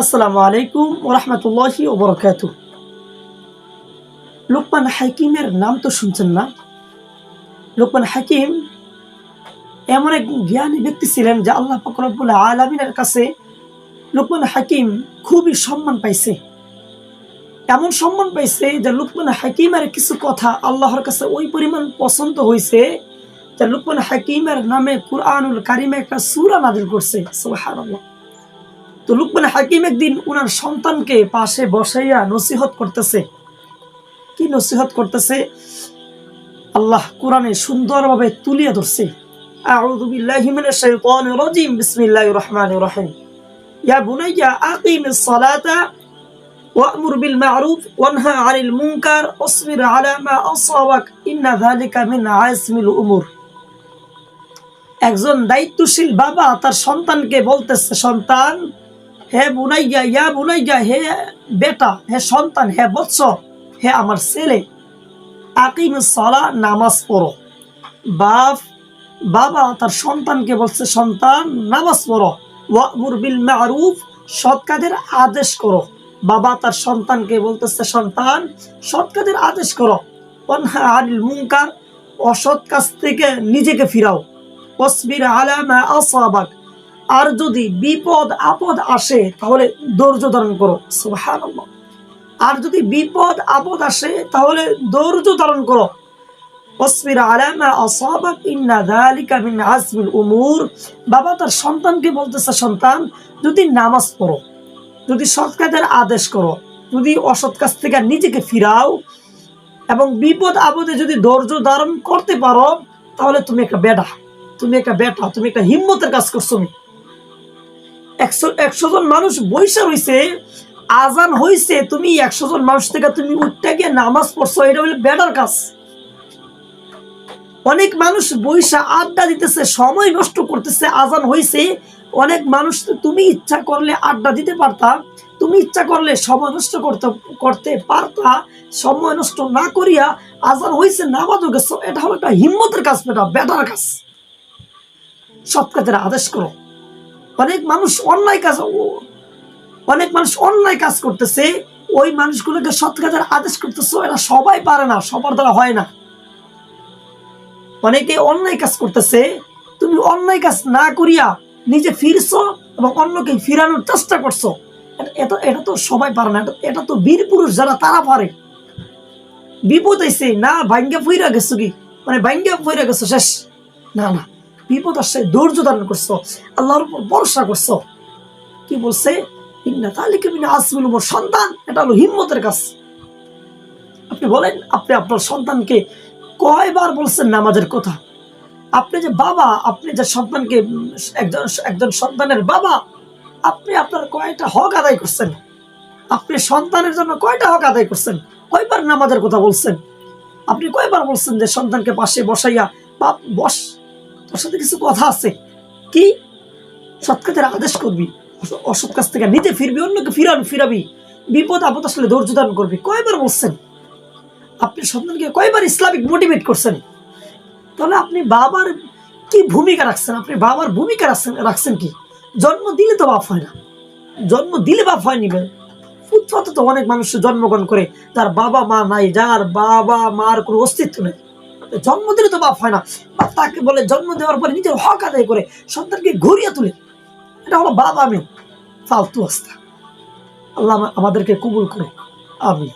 আসসালামু আলাইকুম ওয়া রাহমাতুল্লাহি ওয়া বারাকাতুহু। লোকমান হাকিমের নাম তো শুনছেন না? লোকমান হাকিম এমন এক জ্ঞানী ব্যক্তি ছিলেন যে আল্লাহ পাক রব্বুল আলামিনের কাছে লোকমান হাকিম খুবই সম্মান পাইছে। এমন সম্মান পাইছে যে লোকমান হাকিমের কিছু কথা আল্লাহর কাছে ওই পরিমাণ পছন্দ হয়েছে যে লোকমান হাকিমের নামে কুরআনুল কারিমে একটা সূরা নাযিল করছে। সুবহানাল্লাহ। তো লোকমান হাকিম একদিন ওনার সন্তানকে পাশে বসাইয়া নসিহত করতেছে। কি নসিহত করতেছে? আল্লাহ কোরআনে সুন্দরভাবে তুলিয়ে ধরছে। আউযু বিল্লাহি মিনাশ শাইতানির রাজিম। বিসমিল্লাহির রহমানির রহিম। ইয়া বুনাইয়া আকিমিস সালাতা ওয়া'মুর বিল মা'রুফ ওয়ানহা আনিল মুনকার ওয়াসবির আলা মা আসাবাক ইন্না যালিকা মিন আজমিল উমুর। একজন দায়িত্বশীল বাবা তার সন্তানকে বলতেছে, সন্তান, হে বুনাইয়া, ইয়া বুনাইয়া, হে বেটা, হে সন্তান, হে বৎস, হে আমার ছেলে, আকিমিস সালাহ, নামাজ পড়ো। বাবা তার সন্তানকে বলছে, সন্তান, নামাজ পড়ো। ওয়া'মুর বিল মা'রুফ, সৎ কাজের আদেশ করো। বাবা তার সন্তানকে বলতেছে, সন্তান, সৎ কাজের আদেশ করো। ওয়ানহা আনিল মুনকার, অসৎ কাজ থেকে নিজেকে ফিরাও। ওয়াসবির আলা মা আসাবাক, আর যদি বিপদ আপদ আসে তাহলে ধৈর্য ধারণ করো। সুবহানাল্লাহ। আর যদি বিপদ আপদ আসে তাহলে ধৈর্য ধারণ করো। ওয়াসবির আলা মা আসাবাক ইন্না যালিকা মিন আজমিল উমুর। বাবা তার সন্তানকে বলতেছে, সন্তান, যদি নামাজ পড়ো, যদি সৎ কাজের আদেশ করো, যদি অসৎ কাজ থেকে নিজেকে ফিরাও এবং বিপদ আপদে যদি ধৈর্য ধারণ করতে পারো, তাহলে তুমি একটা বেটা, তুমি একটা হিম্মতের কাজ করছো। 100 জন মানুষ বৈশা রয়েছে, আজান হয়েছে, তুমি 100 জন মানুষ থেকে তুমি উঠতে গিয়ে নামাজ পড়ছো, এটা হলো বেটার কাজ। অনেক মানুষ বৈশা আড্ডা দিতেছে, সময় নষ্ট করতেছে, আজান হয়েছে। অনেক মানুষ, তুমি ইচ্ছা করলে আড্ডা দিতে পারতা, তুমি ইচ্ছা করলে সময় নষ্ট করতে পারতা, সময় নষ্ট না করিয়া আজান হয়েছে, নামাজও গেছো। এটা হলো একটা হিম্মতের কাজ, বেটার কাজ। সৎ কাজের আদেশ করো। অনেক মানুষ অন্যায় কাজ করতেছে, ওই মানুষগুলোকে সৎ কাজের আদেশ করতেছো, এটা সবাই পারে না, সবার দ্বারা হয় না। অনেকে অন্যায় কাজ করতেছে, তুমি অন্যায় কাজ না করিয়া নিজে ফিরছো এবং অন্যকে ফিরানোর চেষ্টা করছো, এটা তো সবাই পারে না। এটা তো বীর পুরুষ যারা, তারা পারে। বিপদ আইছে না, ভাঙ্গা ফিরা গেছো, কি মানে ভাঙ্গা ফিরা গেছো শেষ না, না, বিপদ আসছে, ধৈর্য ধারণ করছো, আল্লাহর উপর ভরসা করছো। কি বলছে? ইন্না যালিকা মিন আজমিল উমুর। সন্তান, এটা হলো হিম্মতের কাজ। আপনি বলেন, আপনি আপনার সন্তানকে কয়বার বলছেন নামাজের কথা? আপনি যে বাবা, আপনি যে সন্তানকে, একজন সন্তানের বাবা, আপনি আপনার কয়টা হক আদায় করছেন? আপনি সন্তানের জন্য কয়টা হক আদায় করছেন? কয়বার নামাজের কথা বলছেন? আপনি কয়বার বলছেন যে সন্তানকে পাশে বসাইয়া, বাপ বস, তোর সাথে কিছু কথা আছে, কি সৎ কাজের আদেশ করবি, অসৎ কাজ থেকে নিতে ফিরবি, অন্যকে ফিরাবি, বিপদ আপদ আসলে ধৈর্য ধারণ করবি। কয়বার বলছেন? আপনি সন্তানকে কয়বার ইসলামিক মোটিভেট করছেন? তাহলে আপনি বাবার কি ভূমিকা রাখছেন? আপনি বাবার ভূমিকা রাখছেন কি? জন্ম দিলে তো বাপ হয় না, জন্ম দিলে বাপ হয়নি। ফুটপাতে তো অনেক মানুষ জন্মগ্রহণ করে, তার বাবা মা নাই, যার বাবা মার কোনো অস্তিত্ব নেই, জন্ম দিলে তো বাপ হয় না। তাকে বলে জন্ম দেওয়ার পরে নিজের হক আদায় করে সন্তানকে ঘুরিয়ে তুলে, এটা হলো বাবা। আমি ফালতু অবস্থা। আল্লাহ আমাদেরকে কবুল করুক, আমিন।